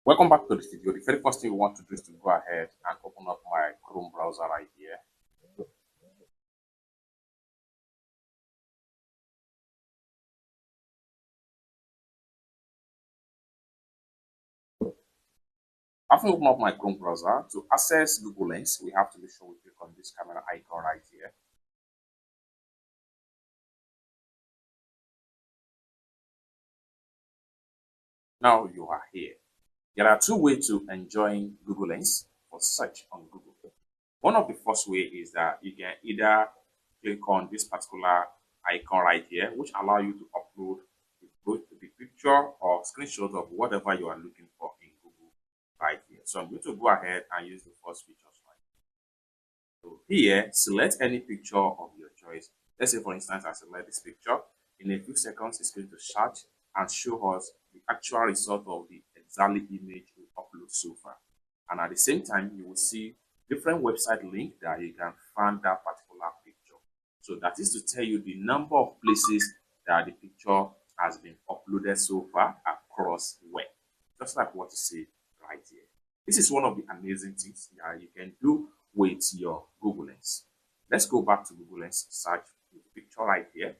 Welcome back to this video. The very first thing we want to do is to go ahead and open up my Chrome browser right here. After opening up my Chrome browser, to access Google Lens, we have to make sure we click on this camera icon right here. Now you are here. There are two ways to enjoy Google Lens for search on Google. One of the first way is that you can either click on this particular icon right here, which allow you to upload the picture or screenshot of whatever you are looking for in Google right here. So I'm going to go ahead and use the first picture slide. So here, select any picture of your choice. Let's say, for instance, I select this picture. In a few seconds, it's going to search and show us the actual result of the exactly image we upload so far. And at the same time, you will see different website link that you can find that particular picture. So that is to tell you the number of places that the picture has been uploaded so far across the web. Just like what you see right here. This is one of the amazing things that you can do with your Google Lens. Let's go back to Google Lens, search the picture right here.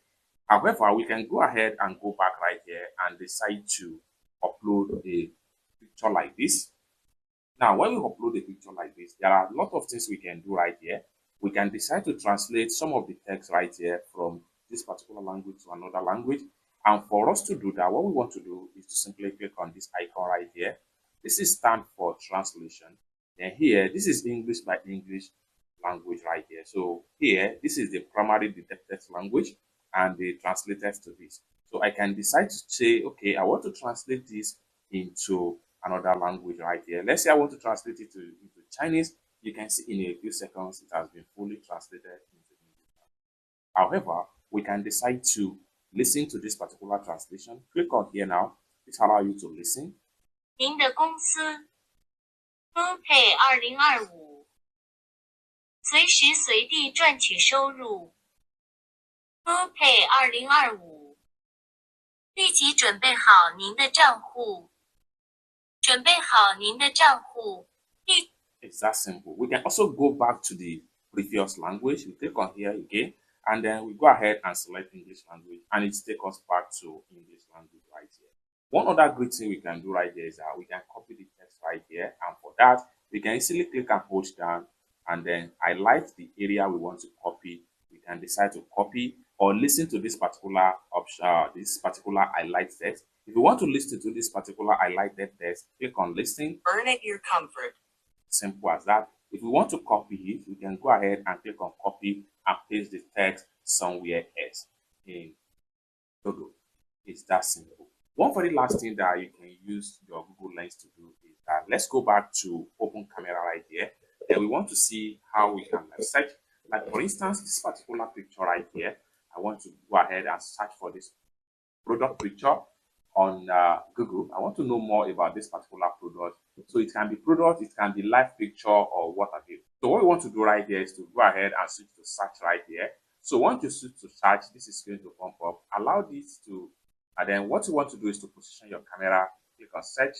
However, we can go ahead and go back right here and decide to upload a picture like this. Now, when we upload a picture like this, there are a lot of things we can do right here. We can decide to translate some of the text right here from this particular language to another language. And for us to do that, what we want to do is to simply click on this icon right here. This is stand for translation. And here, this is English by English language right here. So here, this is the primary detected language and the translated to this. So I can decide to say, okay, I want to translate this into another language right here. Let's say I want to translate it into Chinese. You can see in a few seconds it has been fully translated into English. However, we can decide to listen to this particular translation. Click on here now. This allows you to listen. 您的公司分配2025，随时随地赚取收入。分配2025，立即准备好您的账户。准备好您的账户。It's that simple. We can also go back to the previous language. We click on here again, and then we go ahead and select English language, and it takes us back to English language right here. One other great thing we can do right here is that we can copy the text right here, and for that, we can easily click and hold down, and then highlight the area we want to copy. We can decide to copy or listen to this particular option, this particular highlight text. If you want to listen to this particular highlighted text, click on listen. Burn at your comfort. Simple as that. If we want to copy it, we can go ahead and click on copy and paste the text somewhere else in Google. It's that simple. One very last thing that you can use your Google Lens to do is that let's go back to open camera right here. And we want to see how we can search. Like for instance, this particular picture right here, I want to go ahead and search for this product picture on Google. I want to know more about this particular product. So it can be product, it can be live picture or what have you. So what we want to do right here is to go ahead and switch to search right here. So once you switch to search, this is going to pump up. Allow this to, and then what you want to do is to position your camera, click on search.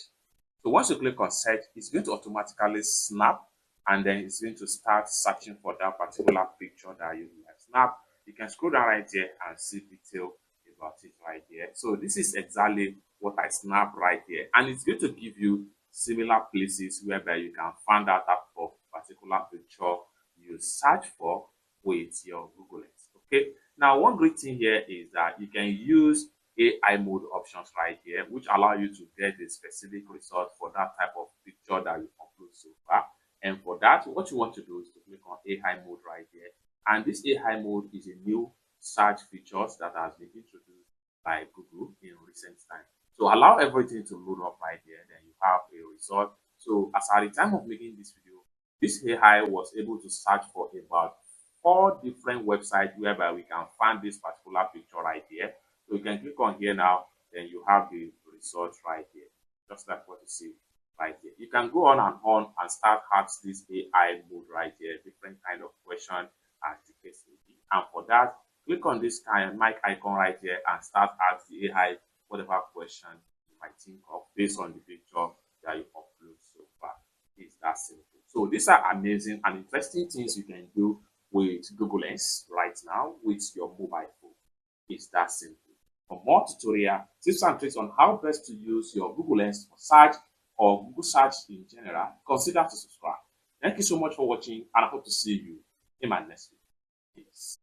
So once you click on search, it's going to automatically snap, and then it's going to start searching for that particular picture that you have snapped. You can scroll down right here and see detail about it right here. So this is exactly what I snap right here, and it's going to give you similar places whereby you can find out that for particular picture you search for with your Google Lens. Okay, now one great thing here is that you can use AI mode options right here, which allow you to get a specific result for that type of picture that you upload so far. And for that, what you want to do is to click on AI mode right here, and this AI mode is a new search features that has been introduced by Google in recent time. So allow everything to load up right here, then you have a result. So as at the time of making this video, this AI was able to search for about 4 different websites whereby we can find this particular picture right here. So you can click on here now, then you have the result right here, just like what you see right here. You can go on and start ask this AI mode right here, different kind of question as the case may be. And for that, click on this kind of mic icon right here and start ask the AI whatever question you might think of based on the picture that you So these are amazing and interesting things you can do with Google Lens right now with your mobile phone. It's that simple. For more tutorial tips and tricks on how best to use your Google Lens for search or Google search in general, consider to subscribe. Thank you so much for watching, and I hope to see you in my next video. Peace.